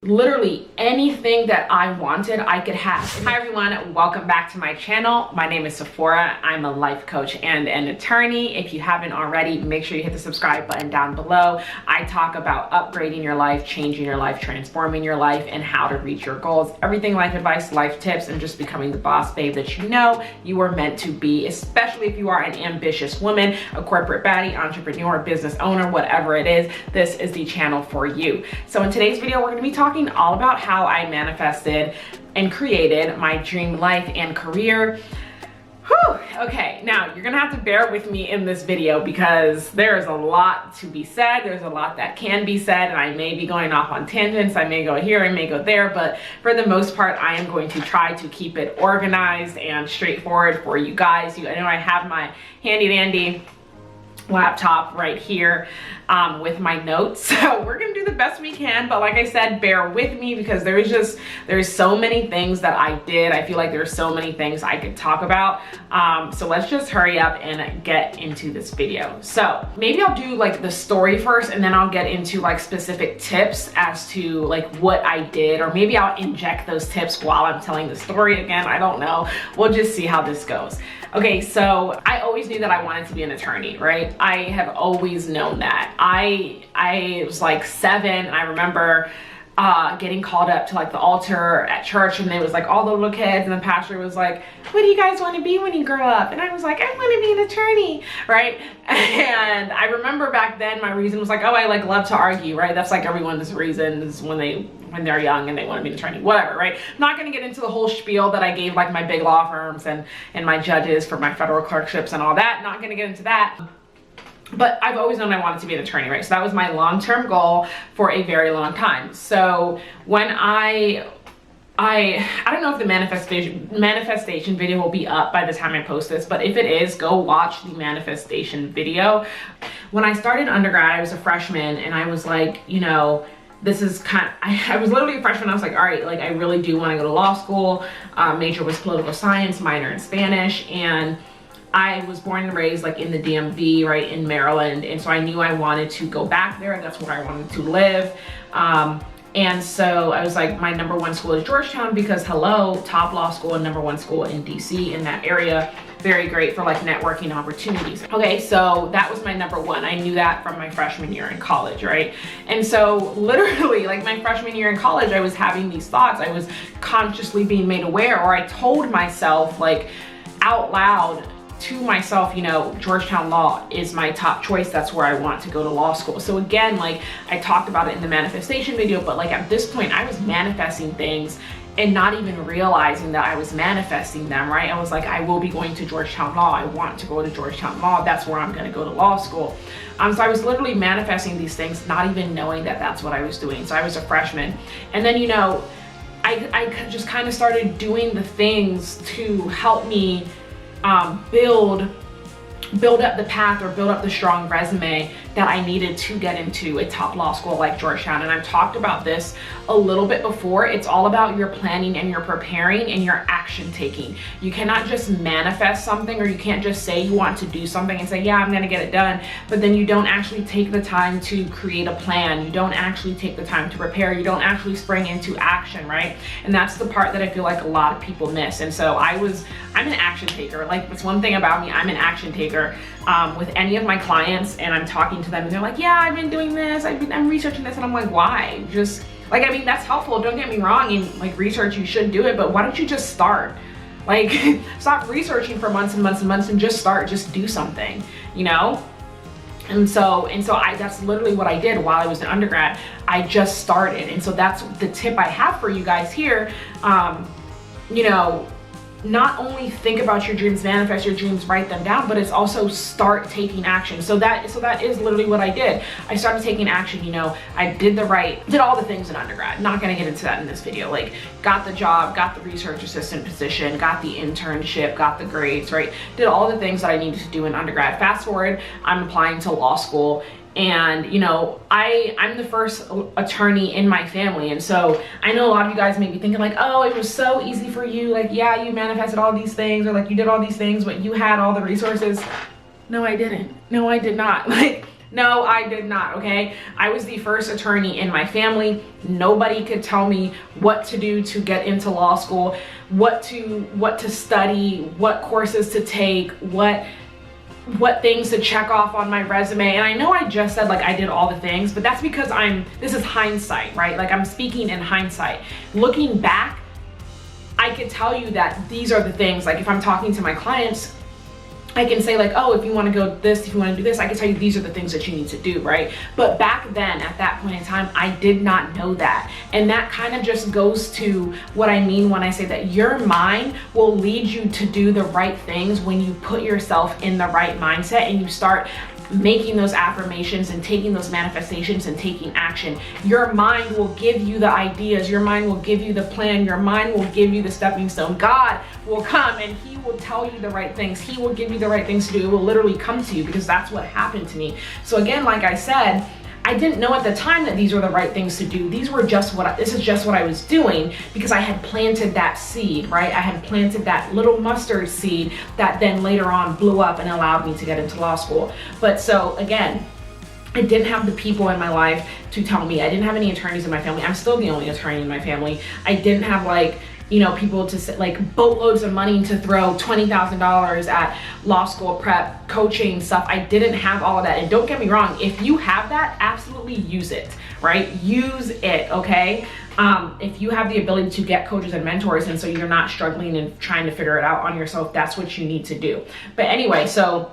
Literally anything that I wanted, I could have. Hi everyone, welcome back to my channel. My name is Sephora. I'm a life coach and an attorney. If you haven't already, make sure you hit the subscribe button down below. I talk about upgrading your life, changing your life, transforming your life, and how to reach your goals. Everything life advice, life tips, and just becoming the boss babe that you know you were meant to be, especially if you are an ambitious woman, a corporate baddie, entrepreneur, business owner, whatever it is, this is the channel for you. So in today's video, we're gonna be talking all about how I manifested and created my dream life and career. Whew. Okay, now you're gonna have to bear with me in this video because there is a lot to be said. There's a lot that can be said, and I may be going off on tangents. I may go here, I may go there, but for the most part, I am going to try to keep it organized and straightforward for you guys. I know I have my handy dandy laptop right here with my notes, so we're gonna do the best we can, but like I said, bear with me because there's so many things that I did. I feel like there's so many things I could talk about, so let's just hurry up and get into this video. So maybe I'll do like the story first, and then I'll get into like specific tips as to like what I did, or maybe I'll inject those tips while I'm telling the story again. I don't know, we'll just see how this goes. Okay, so I always knew that I wanted to be an attorney, right? I have always known that. I was like 7, and I remember getting called up to like the altar at church, and it was like all the little kids, and the pastor was like, what do you guys want to be when you grow up? And I was like, I want to be an attorney, right? And I remember back then my reason was like, oh, I like love to argue, right? That's like everyone's reason is when they're young and they want to be an attorney, whatever, right? I'm not going to get into the whole spiel that I gave like my big law firms and my judges for my federal clerkships and all that. Not going to get into that. But I've always known I wanted to be an attorney, right? So that was my long-term goal for a very long time. So when I don't know if the manifestation video will be up by the time I post this, but if it is, go watch the manifestation video. When I started undergrad, I was a freshman, and I was like, you know, this is I was literally a freshman. I was like, all right, like I really do want to go to law school. Major was political science, minor in Spanish, and I was born and raised like in the DMV, right, in Maryland, and so I knew I wanted to go back there. That's where I wanted to live. And so I was like, my #1 school is Georgetown because hello, top law school and #1 school in DC in that area. Very great for like networking opportunities. Okay, so that was my #1. I knew that from my freshman year in college, right? And so literally like my freshman year in college, I was having these thoughts. I was consciously being made aware, or I told myself like out loud to myself, you know, Georgetown Law is my top choice. That's where I want to go to law school. So again, like I talked about it in the manifestation video, but like at this point I was manifesting things and not even realizing that I was manifesting them, right? I was like, I will be going to Georgetown Law. I want to go to Georgetown Law. That's where I'm going to go to law school. So I was literally manifesting these things, not even knowing that that's what I was doing. So I was a freshman. And then, you know, I just kind of started doing the things to help me build up the path, or build up the strong resume that I needed to get into a top law school like Georgetown. And I've talked about this a little bit before. It's all about your planning and your preparing and your action taking. You cannot just manifest something, or you can't just say you want to do something and say, yeah, I'm gonna get it done, but then you don't actually take the time to create a plan. You don't actually take the time to prepare. You don't actually spring into action, right? And that's the part that I feel like a lot of people miss. And so I'm an action taker. Like, it's one thing about me, I'm an action taker. With any of my clients, and I'm talking to them and they're like, yeah, I've been doing this, I'm researching this, and I'm like, why? Just like, I mean, that's helpful, don't get me wrong, and like research, you should do it, but why don't you just start? Like stop researching for months and months and months and just start, just do something, you know? And so that's literally what I did while I was an undergrad. I just started. And so that's the tip I have for you guys here. You know, not only think about your dreams, manifest your dreams, write them down, but it's also start taking action. So that is literally what I did. I started taking action. You know, I did all the things in undergrad. Not gonna get into that in this video. Like, got the job, got the research assistant position, got the internship, got the grades, right? Did all the things that I needed to do in undergrad. Fast forward, I'm applying to law school. And you know, I'm the first attorney in my family, and so I know a lot of you guys may be thinking like, oh, it was so easy for you, like, yeah, you manifested all these things, or like you did all these things, but you had all the resources. No, I didn't. No, I did not. Like, No, I did not, okay? I was the first attorney in my family. Nobody could tell me what to do to get into law school, what to study, what courses to take, what things to check off on my resume. And I know I just said like I did all the things, but that's because this is hindsight, right? Like I'm speaking in hindsight. Looking back, I could tell you that these are the things, like if I'm talking to my clients, I can say like, oh, if you want to go this, if you want to do this, I can tell you these are the things that you need to do, right? But back then, at that point in time, I did not know that. And that kind of just goes to what I mean when I say that your mind will lead you to do the right things when you put yourself in the right mindset and you start making those affirmations and taking those manifestations and taking action. Your mind will give you the ideas, your mind will give you the plan, your mind will give you the stepping stone. God will come and he will tell you the right things. He will give you the right things to do. It will literally come to you because that's what happened to me. So again, like I said, I didn't know at the time that these were the right things to do. This is just what I was doing because I had planted that seed, right? I had planted that little mustard seed that then later on blew up and allowed me to get into law school. But so again, I didn't have the people in my life to tell me. I didn't have any attorneys in my family. I'm still the only attorney in my family. I didn't have like, you know, people to sit like boatloads of money to throw $20,000 at law school prep, coaching stuff. I didn't have all of that. And don't get me wrong, if you have that, absolutely use it, right? Use it, okay? If you have the ability to get coaches and mentors and so you're not struggling and trying to figure it out on yourself, that's what you need to do. But anyway, so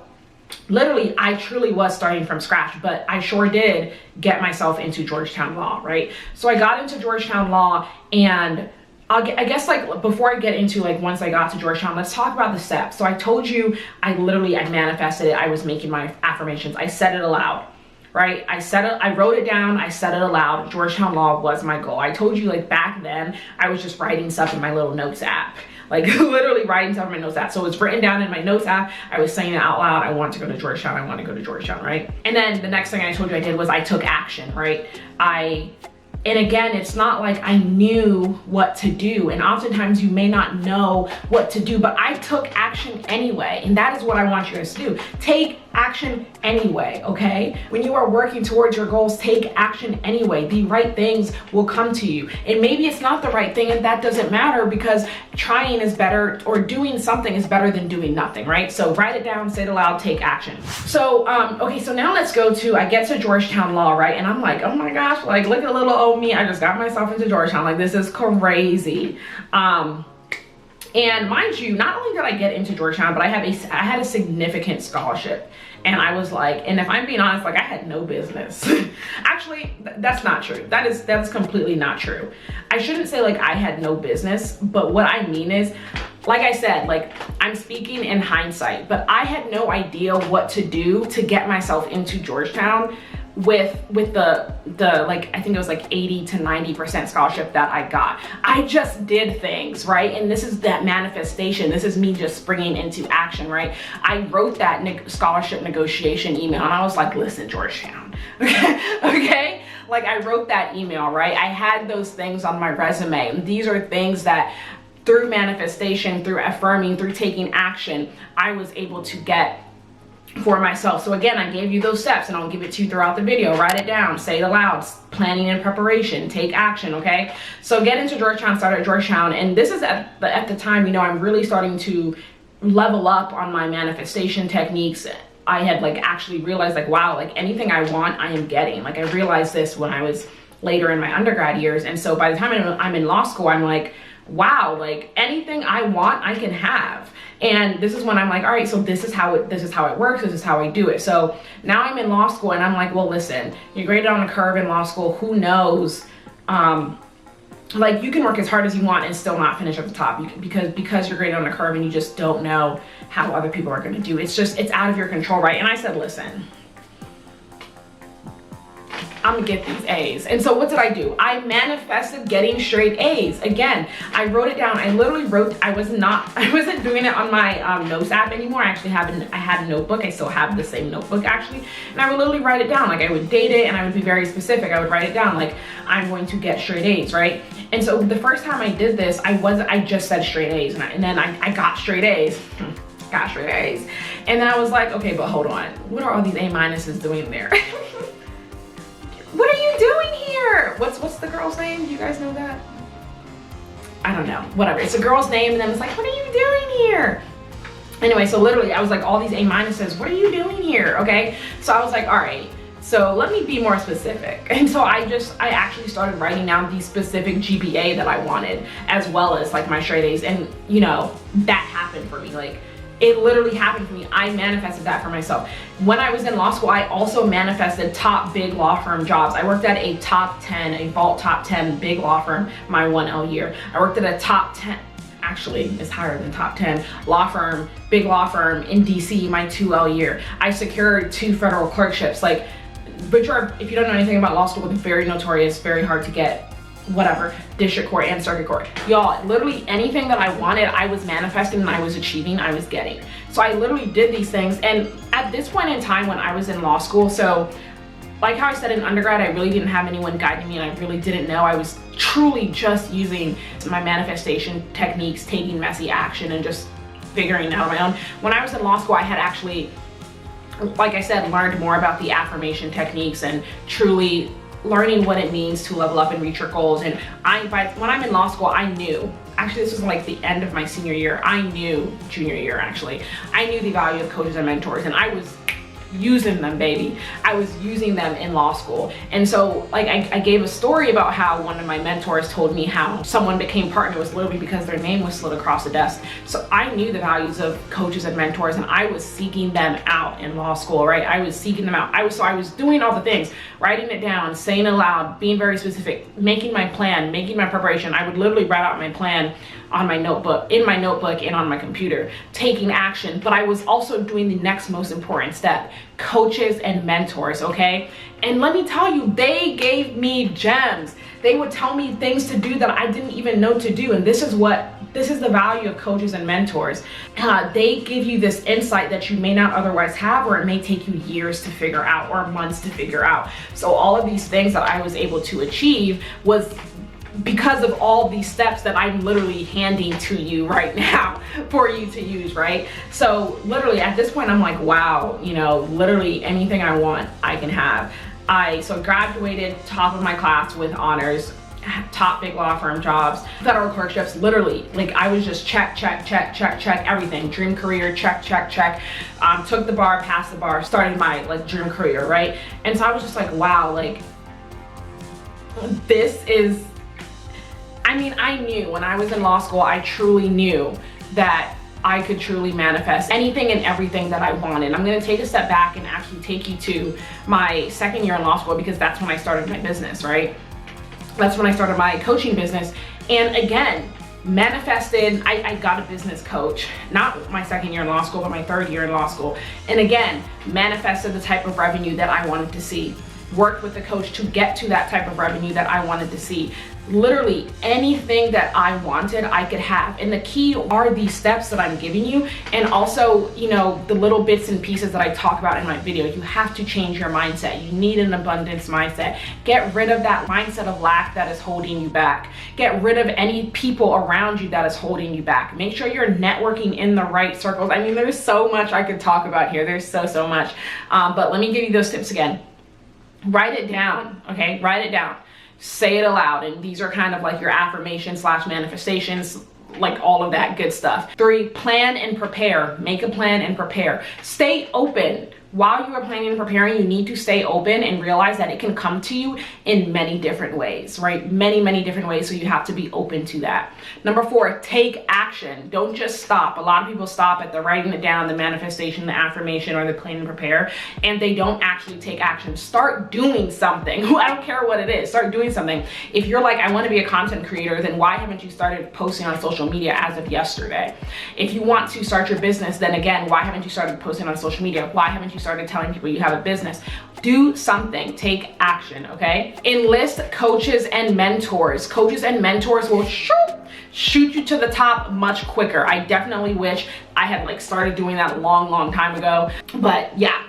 literally, I truly was starting from scratch, but I sure did get myself into Georgetown Law, right? So I got into Georgetown Law and I guess like before I get into like once I got to Georgetown, let's talk about the steps. So I told you I manifested it. I was making my affirmations. I said it aloud, right? I wrote it down. I said it aloud. Georgetown Law was my goal. I told you like back then I was just writing stuff in my little notes app, like literally writing stuff in my notes app. So it's written down in my notes app. I was saying it out loud. I want to go to Georgetown. I want to go to Georgetown, right? And then the next thing I told you I did was I took action, right? And again, it's not like I knew what to do. And oftentimes you may not know what to do, but I took action anyway. And that is what I want you guys to do. Take action anyway, okay? When you are working towards your goals, take action anyway. The right things will come to you. And maybe it's not the right thing and that doesn't matter because trying is better or doing something is better than doing nothing, right? So write it down, say it aloud, take action. So, okay, so now let's go to, I get to Georgetown Law, right? And I'm like, oh my gosh, like look at little old me. I just got myself into Georgetown. Like this is crazy. And mind you, not only did I get into Georgetown, but I had a significant scholarship. And I was like, and if I'm being honest, like I had no business. Actually, that's not true. That's completely not true. I shouldn't say like I had no business, but what I mean is, like I said, like I'm speaking in hindsight, but I had no idea what to do to get myself into Georgetown with the like I think it was like 80 to 90% scholarship that I got. I just did things, right? And this is that manifestation. This is me just springing into action, right? I wrote that scholarship negotiation email and I was like, listen, Georgetown, okay? Like I wrote that email, right? I had those things on my resume. And these are things that through manifestation, through affirming, through taking action, I was able to get for myself. So again, I gave you those steps and I'll give it to you throughout the video. Write it down, say it aloud, planning and preparation, take action, okay? So get into Georgetown, start at Georgetown. And this is at the time, you know, I'm really starting to level up on my manifestation techniques. I had like actually realized like, wow, like anything I want, I am getting. Like I realized this when I was later in my undergrad years. And so by the time I'm in law school, I'm like, wow, like anything I want, I can have. And this is when I'm like, all right, so this is how it works. This is how I do it. So now I'm in law school and I'm like, well, listen, you're graded on a curve in law school. Who knows? Like you can work as hard as you want and still not finish at the top because you're graded on a curve and you just don't know how other people are going to do. It's out of your control, right? And I said, listen, I'm gonna get these A's. And so what did I do? I manifested getting straight A's. Again, I wrote it down. I literally wrote, I wasn't doing it on my notes app anymore. I actually had a notebook. I still have the same notebook actually. And I would literally write it down. Like I would date it and I would be very specific. I would write it down like I'm going to get straight A's, right? And so the first time I did this, I just said straight A's and then I got straight A's. got straight A's. And then I was like, okay, but hold on. What are all these A minuses doing there? What are you doing here? What's the girl's name? Do you guys know that? I don't know, whatever. It's a girl's name, and then it's like, what are you doing here? Anyway, so literally I was like, all these A minuses, what are you doing here? Okay, so I was like, all right, so let me be more specific. And so I actually started writing down the specific GPA that I wanted, as well as like my straight A's. And you know, that happened for me. Like, it literally happened for me. I manifested that for myself. When I was in law school, I also manifested top big law firm jobs. I worked at a top 10, a vault top 10 big law firm my 1L year. I worked at a top 10, actually it's higher than top 10, law firm, big law firm in DC my 2L year. I secured 2 federal clerkships, like, which are, if you don't know anything about law school, it's very notorious, very hard to get, whatever, district court and circuit court. Y'all, literally anything that I wanted, I was manifesting and I was achieving, I was getting. So I literally did these things. And at this point in time when I was in law school, so like how I said in undergrad, I really didn't have anyone guiding me and I really didn't know. I was truly just using my manifestation techniques, taking messy action and just figuring it out on my own. When I was in law school, I had actually, like I said, learned more about the affirmation techniques and truly learning what it means to level up and reach your goals. And when I'm in law school, I knew, actually this was like the end of my senior year, junior year actually, I knew the value of coaches and mentors, and I was using them, baby. I was using them in law school. And so like I gave a story about how one of my mentors told me how someone became partner was literally because their name was slid across the desk. So I knew the values of coaches and mentors, and I was seeking them out in law school, right? I was seeking them out. I was doing all the things, writing it down, saying it aloud, being very specific, making my plan, making my preparation. I would literally write out my plan on my notebook, in my notebook and on my computer, taking action. But I was also doing the next most important step, coaches and mentors, okay? And let me tell you, they gave me gems. They would tell me things to do that I didn't even know to do. And this is the value of coaches and mentors. They give you this insight that you may not otherwise have, or it may take you years to figure out or months to figure out. So all of these things that I was able to achieve was because of all these steps that I'm literally handing to you right now for you to use, right? So literally at this point, I'm like, wow, you know, literally anything I want, I can have. I graduated top of my class with honors, top big law firm jobs, federal clerkships, literally, like I was just check, everything. Dream career, check. Took the bar, passed the bar, started my like dream career, right? And so I was just like, wow, like this is, I mean, I knew when I was in law school, I truly knew that I could truly manifest anything and everything that I wanted. I'm gonna take a step back and actually take you to my second year in law school, because that's when I started my business, right? That's when I started my coaching business. And again, manifested, I got a business coach, not my second year in law school, but my third year in law school. And again, manifested the type of revenue that I wanted to see. Worked with the coach to get to that type of revenue that I wanted to see. Literally anything that I wanted, I could have. And the key are these steps that I'm giving you, and also, you know, the little bits and pieces that I talk about in my video. You have to change your mindset. You need an abundance mindset. Get rid of that mindset of lack that is holding you back. Get rid of any people around you that is holding you back. Make sure you're networking in the right circles. I mean, there's so much I could talk about here. There's so much. But let me give you those tips again. Write it down, okay? Write it down. Say it aloud. And these are kind of like your affirmations / manifestations, like all of that good stuff. 3, plan and prepare. Make a plan and prepare. Stay open. While you are planning and preparing, you need to stay open and realize that it can come to you in many different ways, right? Many different ways. So you have to be open to that. Number 4, take action. Don't just stop. A lot of people stop at the writing it down, the manifestation, the affirmation, or the plan and prepare, and they don't actually take action. Start doing something. I don't care what it is. Start doing something. If you're like, I want to be a content creator, then why haven't you started posting on social media as of yesterday? If you want to start your business, then again, why haven't you started posting on social media? Why haven't you started telling people you have a business? Do something. Take action, okay? Enlist coaches and mentors. Coaches and mentors will shoot you to the top much quicker. I definitely wish I had like started doing that a long time ago. But yeah,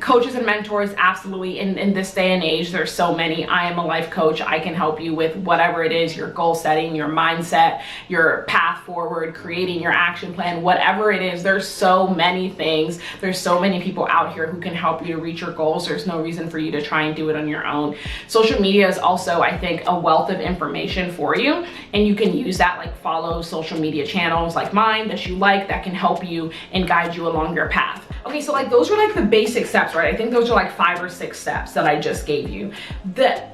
Coaches and mentors, absolutely. In this day and age, there's so many. I am a life coach. I can help you with whatever it is, your goal setting, your mindset, your path forward, creating your action plan, whatever it is. There's so many things. There's so many people out here who can help you to reach your goals. There's no reason for you to try and do it on your own. Social media is also, I think, a wealth of information for you, and you can use that, like follow social media channels like mine that you like, that can help you and guide you along your path. Okay, so like those are like the basic steps, right? I think those are like 5 or 6 steps that I just gave you. The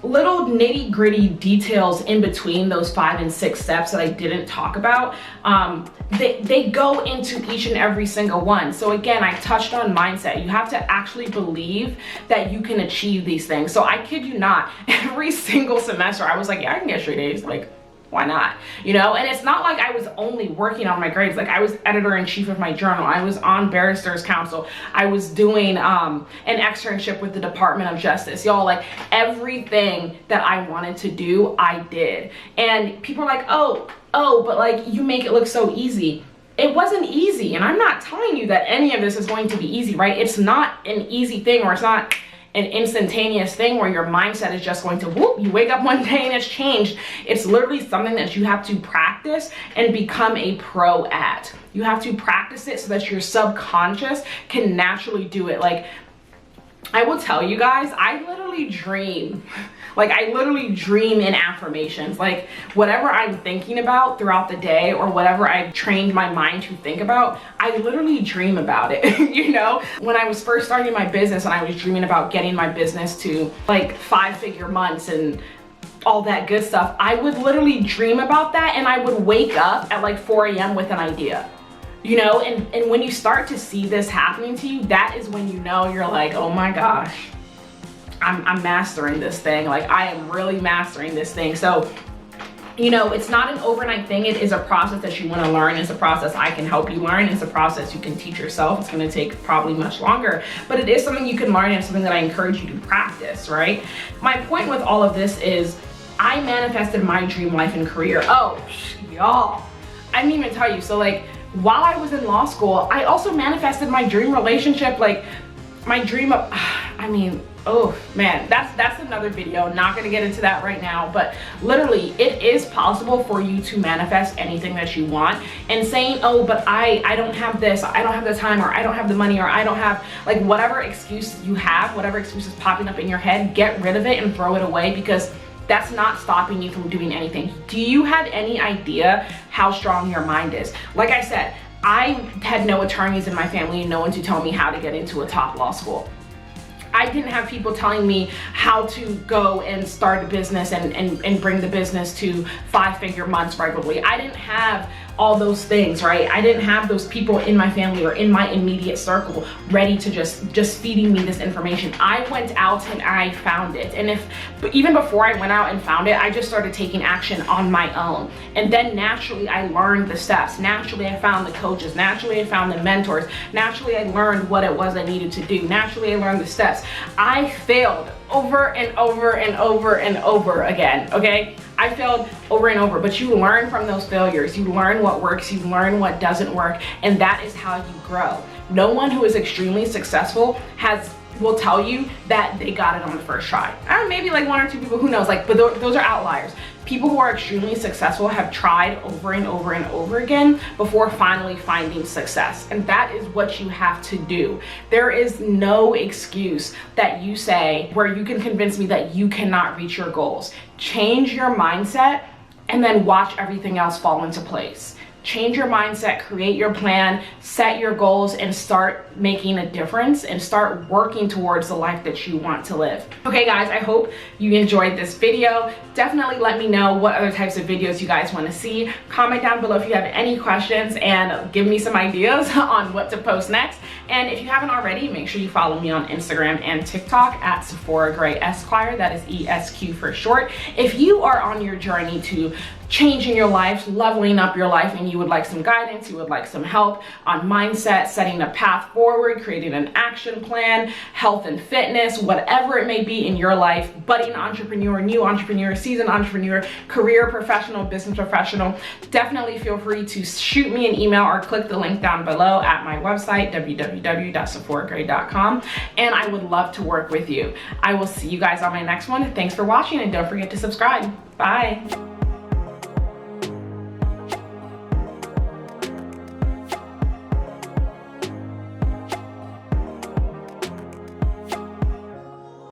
little nitty gritty details in between those 5 and 6 steps that I didn't talk about, they go into each and every single one. So again, I touched on mindset. You have to actually believe that you can achieve these things. So I kid you not, every single semester I was like, yeah, I can get straight A's. Like, why not? You know, and it's not like I was only working on my grades. Like, I was editor-in-chief of my journal. I was on Barristers Council. I was doing an externship with the Department of Justice. Y'all, like everything that I wanted to do, I did. And people are like, oh, but like you make it look so easy. It wasn't easy. And I'm not telling you that any of this is going to be easy, right? It's not an easy thing, or it's not an instantaneous thing where your mindset is just going to whoop, you wake up one day and it's changed. It's literally something that you have to practice and become a pro at. You have to practice it so that your subconscious can naturally do it. Like, I will tell you guys, I literally dream. Like, I literally dream in affirmations. Like, whatever I'm thinking about throughout the day, or whatever I've trained my mind to think about, I literally dream about it. You know, when I was first starting my business and I was dreaming about getting my business to like 5-figure months and all that good stuff, I would literally dream about that, and I would wake up at like 4 a.m. with an idea. You know, and when you start to see this happening to you, that is when you know you're like, oh my gosh, I'm mastering this thing. Like, I am really mastering this thing. So, you know, it's not an overnight thing. It is a process that you want to learn. It's a process I can help you learn. It's a process you can teach yourself. It's going to take probably much longer, but it is something you can learn, and something that I encourage you to practice, right? My point with all of this is I manifested my dream life and career. Oh, y'all, I didn't even tell you. So like, while I was in law school, I also manifested my dream relationship, like my dream of, I mean, oh man, that's another video. Not gonna get into that right now, but literally it is possible for you to manifest anything that you want. And saying, oh, but I don't have this, I don't have the time, or I don't have the money, or I don't have, like, whatever excuse you have, whatever excuse is popping up in your head, get rid of it and throw it away, because that's not stopping you from doing anything. Do you have any idea how strong your mind is? Like I said, I had no attorneys in my family and no one to tell me how to get into a top law school. I didn't have people telling me how to go and start a business and bring the business to 5-figure months regularly. I didn't have all those things, right? I didn't have those people in my family or in my immediate circle ready to just feeding me this information. I went out and I found it. And even before I went out and found it, I just started taking action on my own. And then naturally I learned the steps. Naturally I found the coaches. Naturally I found the mentors. Naturally I learned what it was I needed to do. Naturally I learned the steps. I failed over and over and over and over again, okay? I failed over and over, but you learn from those failures. You learn what works, you learn what doesn't work, and that is how you grow. No one who is extremely successful will tell you that they got it on the first try. Maybe like 1 or 2 people, who knows, like, but those are outliers. People who are extremely successful have tried over and over and over again before finally finding success. And that is what you have to do. There is no excuse that you say where you can convince me that you cannot reach your goals. Change your mindset and then watch everything else fall into place. Change your mindset, create your plan, set your goals, and start making a difference and start working towards the life that you want to live. Okay guys, I hope you enjoyed this video. Definitely let me know what other types of videos you guys want to see. Comment down below if you have any questions and give me some ideas on what to post next. And if you haven't already, make sure you follow me on Instagram and TikTok at Sephora Gray Esquire. That is ESQ for short. If you are on your journey to changing your life, leveling up your life, and you would like some guidance, you would like some help on mindset, setting a path forward, creating an action plan, health and fitness, whatever it may be in your life, budding entrepreneur, new entrepreneur, seasoned entrepreneur, career professional, business professional, definitely feel free to shoot me an email or click the link down below at my website, www.sephoragrey.com, and I would love to work with you. I will see you guys on my next one. Thanks for watching, and don't forget to subscribe. Bye.